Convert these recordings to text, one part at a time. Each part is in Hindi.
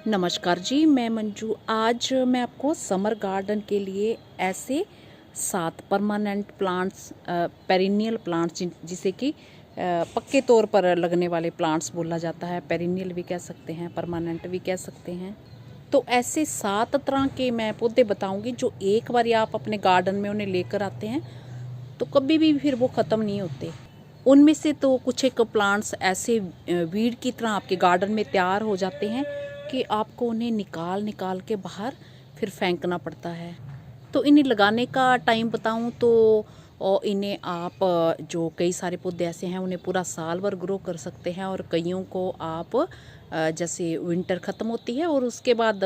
नमस्कार जी, मैं मंजू। आज मैं आपको समर गार्डन के लिए ऐसे 7 परमानेंट प्लांट्स, पेरिनियल प्लांट्स जिसे कि पक्के तौर पर लगने वाले प्लांट्स बोला जाता है। पेरिनियल भी कह सकते हैं, परमानेंट भी कह सकते हैं। तो ऐसे 7 तरह के मैं पौधे बताऊंगी जो एक बार आप अपने गार्डन में उन्हें लेकर आते हैं तो कभी भी फिर वो ख़त्म नहीं होते। उनमें से तो कुछ एक प्लांट्स ऐसे वीड की तरह आपके गार्डन में तैयार हो जाते हैं कि आपको उन्हें निकाल निकाल के बाहर फिर फेंकना पड़ता है। तो इन्हें लगाने का टाइम बताऊं तो इन्हें आप जो कई सारे पौधे ऐसे हैं उन्हें पूरा साल भर ग्रो कर सकते हैं, और कईयों को आप जैसे विंटर ख़त्म होती है और उसके बाद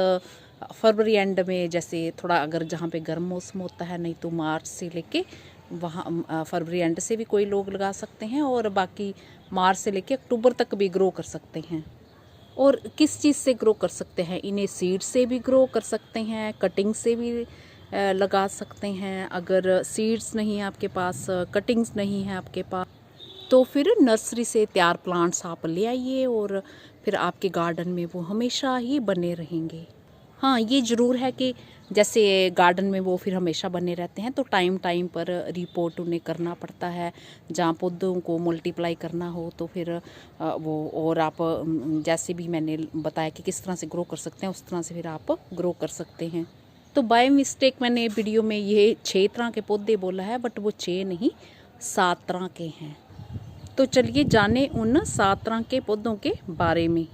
फरवरी एंड में, जैसे थोड़ा अगर जहाँ पे गर्म मौसम होता है, नहीं तो मार्च से लेके वहाँ फरवरी एंड से भी कोई लोग लगा सकते हैं, और बाकी मार्च से लेके अक्टूबर तक भी ग्रो कर सकते हैं। और किस चीज़ से ग्रो कर सकते हैं? इन्हें सीड से भी ग्रो कर सकते हैं, कटिंग से भी लगा सकते हैं। अगर सीड्स नहीं है आपके पास, कटिंग्स नहीं है आपके पास, तो फिर नर्सरी से तैयार प्लांट्स आप ले आइए और फिर आपके गार्डन में वो हमेशा ही बने रहेंगे। हाँ, ये ज़रूर है कि जैसे गार्डन में वो फिर हमेशा बने रहते हैं तो टाइम टाइम पर रिपोर्ट उन्हें करना पड़ता है। जहाँ पौधों को मल्टीप्लाई करना हो तो फिर वो, और आप जैसे भी मैंने बताया कि किस तरह से ग्रो कर सकते हैं, उस तरह से फिर आप ग्रो कर सकते हैं। तो बाय मिस्टेक मैंने वीडियो में ये 6 तरह के पौधे बोला है, बट वो 6 नहीं 7 तरह के हैं। तो चलिए जाने उन 7 तरह के पौधों के बारे में।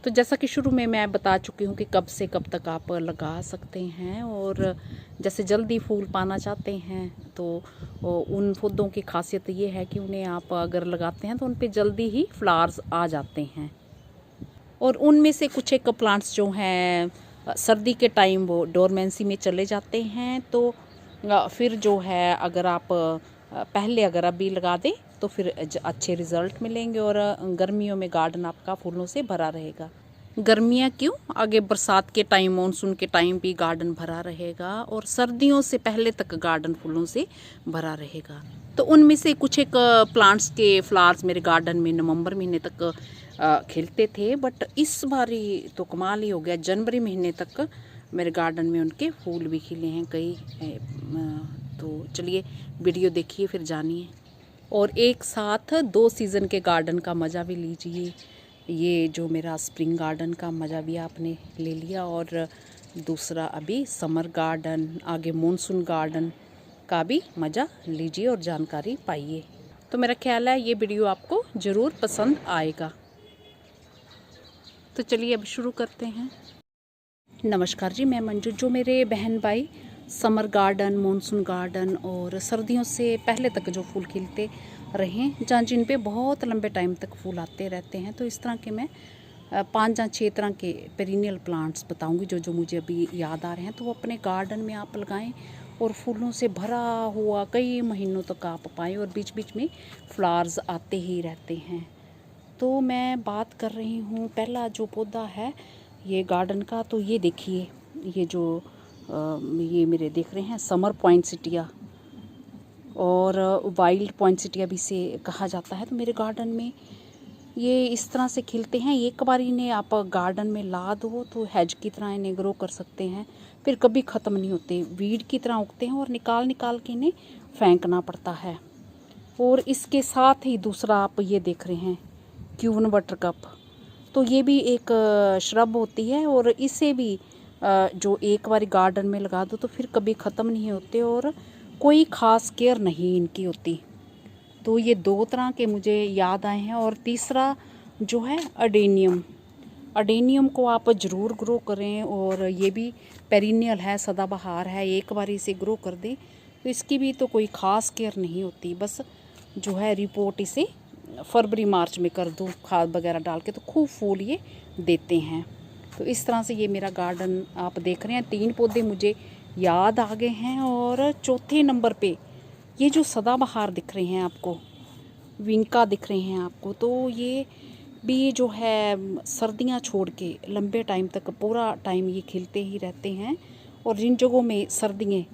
तो जैसा कि शुरू में मैं बता चुकी हूँ कि कब से कब तक आप लगा सकते हैं, और जैसे जल्दी फूल पाना चाहते हैं तो उन पौधों की खासियत ये है कि उन्हें आप अगर लगाते हैं तो उन पे जल्दी ही फ्लावर्स आ जाते हैं। और उनमें से कुछ एक प्लांट्स जो हैं सर्दी के टाइम वो डोरमेंसी में चले जाते हैं, तो फिर जो है अगर आप पहले अगर अभी लगा दें तो फिर अच्छे रिज़ल्ट मिलेंगे, और गर्मियों में गार्डन आपका फूलों से भरा रहेगा। गर्मियाँ क्यों, आगे बरसात के टाइम, मानसून के टाइम भी गार्डन भरा रहेगा, और सर्दियों से पहले तक गार्डन फूलों से भरा रहेगा। तो उनमें से कुछ एक प्लांट्स के फ्लावर्स मेरे गार्डन में नवंबर महीने तक खिलते थे, बट इस बार तो कमाल ही हो गया, जनवरी महीने तक मेरे गार्डन में उनके फूल भी खिले हैं कई। तो चलिए वीडियो देखिए फिर जानिए, और एक साथ 2 सीज़न के गार्डन का मज़ा भी लीजिए। ये जो मेरा स्प्रिंग गार्डन का मज़ा भी आपने ले लिया, और दूसरा अभी समर गार्डन, आगे मॉनसून गार्डन का भी मज़ा लीजिए और जानकारी पाइए। तो मेरा ख्याल है ये वीडियो आपको ज़रूर पसंद आएगा। तो चलिए अब शुरू करते हैं। नमस्कार जी, मैं मंजू। जो मेरे बहन भाई समर गार्डन, मॉनसून गार्डन और सर्दियों से पहले तक जो फूल खिलते रहे, जहाँ जिन पे बहुत लंबे टाइम तक फूल आते रहते हैं, तो इस तरह के मैं 5 या 6 तरह के पेरिनियल प्लांट्स बताऊंगी जो मुझे अभी याद आ रहे हैं। तो वो अपने गार्डन में आप लगाएं और फूलों से भरा हुआ कई महीनों तक आप पाएँ, और बीच बीच में फ्लावर्स आते ही रहते हैं। तो मैं बात कर रही हूँ पहला जो पौधा है ये गार्डन का, तो ये देखिए, ये जो ये मेरे देख रहे हैं समर पॉइंटसिटिया, और वाइल्ड पॉइंटसिटिया भी इसे कहा जाता है। तो मेरे गार्डन में ये इस तरह से खिलते हैं। एक बार इन्हें आप गार्डन में ला दो तो हैज की तरह इन्हें ग्रो कर सकते हैं, फिर कभी ख़त्म नहीं होते, वीड की तरह उगते हैं, और निकाल निकाल के इन्हें फेंकना पड़ता है। और इसके साथ ही दूसरा आप ये देख रहे हैं क्यून बटर कप, तो ये भी एक श्रब होती है, और इसे भी जो एक बार गार्डन में लगा दो तो फिर कभी ख़त्म नहीं होते, और कोई ख़ास केयर नहीं इनकी होती। तो ये 2 तरह के मुझे याद आए हैं। और तीसरा जो है अडेनियम, अडेनियम को आप ज़रूर ग्रो करें, और ये भी पेरिनियल है, सदाबहार है। एक बार इसे ग्रो कर दें तो इसकी भी तो कोई ख़ास केयर नहीं होती, बस जो है रिपोर्ट इसे फरवरी मार्च में कर दो खाद वगैरह डाल के, तो खूब फूल ये देते हैं। तो इस तरह से ये मेरा गार्डन आप देख रहे हैं। 3 पौधे मुझे याद आ गए हैं, और चौथे नंबर पे ये जो सदाबहार दिख रहे हैं आपको, विंका दिख रहे हैं आपको, तो ये भी जो है सर्दियां छोड़ के लंबे टाइम तक पूरा टाइम ये खिलते ही रहते हैं। और जिन जगहों में सर्दियाँ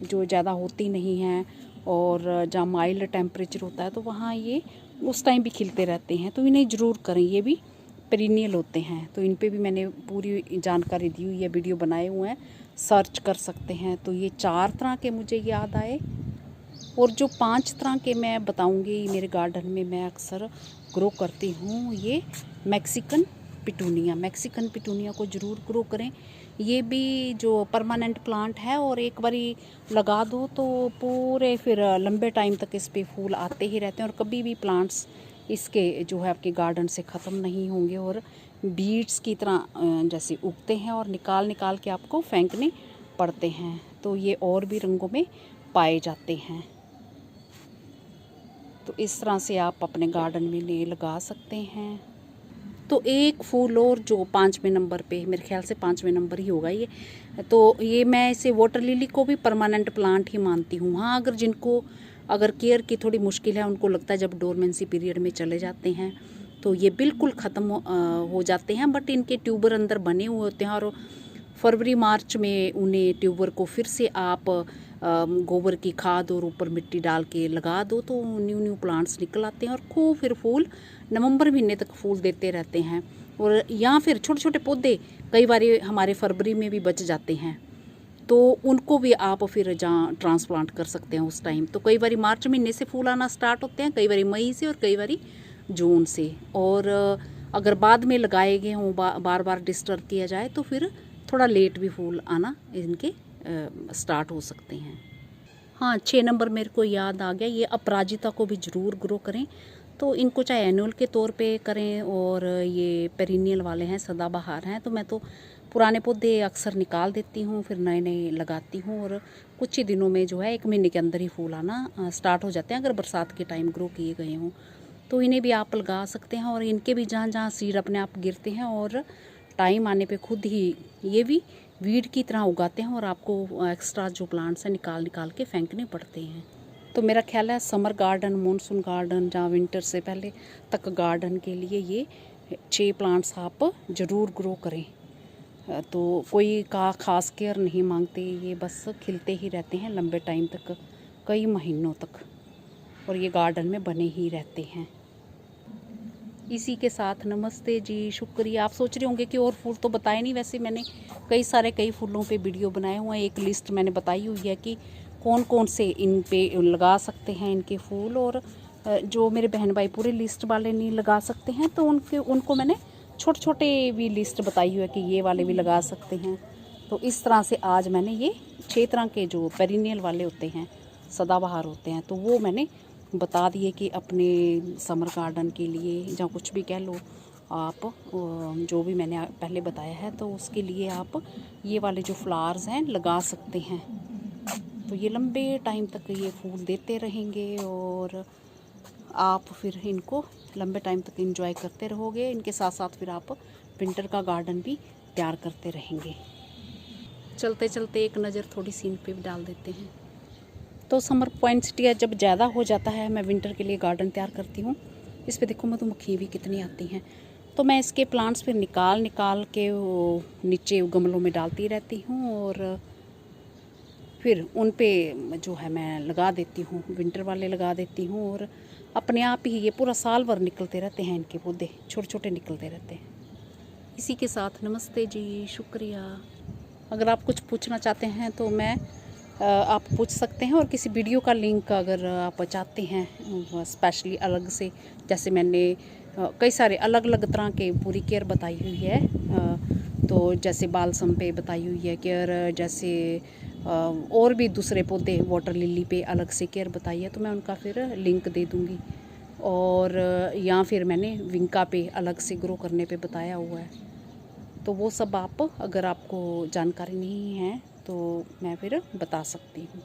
जो ज़्यादा होती नहीं हैं और जहाँ माइल्ड टेम्परेचर होता है तो वहाँ ये उस टाइम भी खिलते रहते हैं। तो इन्हें ज़रूर करें, ये भी पेरिनियल होते हैं, तो इन पे भी मैंने पूरी जानकारी दी हुई है, वीडियो बनाए हुए हैं, सर्च कर सकते हैं। तो ये 4 तरह के मुझे याद आए, और जो 5 तरह के मैं बताऊंगी मेरे गार्डन में मैं अक्सर ग्रो करती हूँ, ये मैक्सिकन पिटूनिया को ज़रूर ग्रो करें। ये भी जो परमानेंट प्लांट है, और एक बारी लगा दो तो पूरे फिर लंबे टाइम तक इस पे फूल आते ही रहते हैं, और कभी भी प्लांट्स इसके जो है आपके गार्डन से ख़त्म नहीं होंगे, और बीड्स की तरह जैसे उगते हैं और निकाल निकाल के आपको फेंकने पड़ते हैं। तो ये और भी रंगों में पाए जाते हैं। तो इस तरह से आप अपने गार्डन में लगा सकते हैं। तो एक फूल और जो 5वें नंबर पे, मेरे ख्याल से 5वें नंबर ही होगा ये, तो ये मैं इसे वाटर लिली को भी परमानेंट प्लांट ही मानती हूँ। हाँ, अगर केयर की थोड़ी मुश्किल है, उनको लगता है जब डोरमेंसी पीरियड में चले जाते हैं तो ये बिल्कुल ख़त्म हो जाते हैं, बट इनके ट्यूबर अंदर बने हुए होते हैं, और फरवरी मार्च में उन्हें ट्यूबर को फिर से आप गोबर की खाद और ऊपर मिट्टी डाल के लगा दो तो न्यू प्लांट्स निकल आते हैं, और खूब फिर फूल नवंबर महीने तक फूल देते रहते हैं। और या फिर छोटे छोटे पौधे कई बार हमारे फरवरी में भी बच जाते हैं, तो उनको भी आप फिर जहाँ ट्रांसप्लांट कर सकते हैं उस टाइम। तो कई बार मार्च महीने से फूल आना स्टार्ट होते हैं, कई बार मई से, और कई बार जून से। और अगर बाद में लगाए गए हों, बार बार डिस्टर्ब किया जाए, तो फिर थोड़ा लेट भी फूल आना इनके स्टार्ट हो सकते हैं। हाँ, 6 नंबर मेरे को याद आ गया, ये अपराजिता को भी ज़रूर ग्रो करें। तो इनको चाहे एनुअल के तौर पे करें, और ये पेरिनियल वाले हैं, सदाबहार हैं, तो मैं तो पुराने पौधे अक्सर निकाल देती हूँ, फिर नए नए लगाती हूँ, और कुछ ही दिनों में जो है 1 महीने के अंदर ही फूल आना स्टार्ट हो जाते हैं, अगर बरसात के टाइम ग्रो किए गए हों। तो इन्हें भी आप लगा सकते हैं, और इनके भी जहाँ जहाँ सीड अपने आप गिरते हैं, और टाइम आने पे खुद ही ये भी वीड की तरह उगाते हैं, और आपको एक्स्ट्रा जो प्लांट्स हैं निकाल के फेंकने पड़ते हैं। तो मेरा ख्याल है समर गार्डन, मानसून गार्डन, जहाँ विंटर से पहले तक गार्डन के लिए ये 6 प्लांट्स आप ज़रूर ग्रो करें। तो कोई का खास केयर नहीं मांगते, ये बस खिलते ही रहते हैं लंबे टाइम तक, कई महीनों तक, और ये गार्डन में बने ही रहते हैं। इसी के साथ नमस्ते जी, शुक्रिया। आप सोच रहे होंगे कि और फूल तो बताए नहीं, वैसे मैंने कई फूलों पे वीडियो बनाए हुए हैं, एक लिस्ट मैंने बताई हुई है कि कौन कौन से इन पे लगा सकते हैं इनके फूल, और जो मेरे बहन भाई पूरे लिस्ट वाले नहीं लगा सकते हैं, तो उनको मैंने छोटे छोटे भी लिस्ट बताई हुई है कि ये वाले भी लगा सकते हैं। तो इस तरह से आज मैंने ये 6 तरह के जो पेरिनियल वाले होते हैं, सदाबहार होते हैं, तो वो मैंने बता दिए कि अपने समर गार्डन के लिए, या कुछ भी कह लो आप, जो भी मैंने पहले बताया है, तो उसके लिए आप ये वाले जो फ्लावर्स हैं लगा सकते हैं। तो ये लंबे टाइम तक ये फूल देते रहेंगे, और आप फिर इनको लंबे टाइम तक एंजॉय करते रहोगे। इनके साथ साथ फिर आप विंटर का गार्डन भी तैयार करते रहेंगे। चलते चलते एक नज़र थोड़ी सी इन पे भी डाल देते हैं। तो समर पॉइंसेटिया जब ज़्यादा हो जाता है, मैं विंटर के लिए गार्डन तैयार करती हूँ। इस पे देखो मधुमक्खी भी कितनी आती हैं, तो मैं इसके प्लांट्स फिर निकाल के वो नीचे गमलों में डालती रहती हूँ, और फिर उन पे जो है मैं लगा देती हूँ, विंटर वाले लगा देती हूँ, और अपने आप ही ये पूरा साल भर निकलते रहते हैं, इनके पौधे छोटे छोटे निकलते रहते हैं। इसी के साथ नमस्ते जी, शुक्रिया। अगर आप कुछ पूछना चाहते हैं तो आप पूछ सकते हैं, और किसी वीडियो का लिंक अगर आप चाहते हैं स्पेशली अलग से, जैसे मैंने कई सारे अलग अलग तरह के पूरी केयर बताई हुई है, तो जैसे बालसम पे बताई हुई है केयर, जैसे और भी दूसरे पौधे वाटर लिली पे अलग से केयर बताई है, तो मैं उनका फिर लिंक दे दूँगी। और या फिर मैंने विंका पे अलग से ग्रो करने पे बताया हुआ है, तो वो सब आप अगर आपको जानकारी नहीं है तो मैं फिर बता सकती हूँ।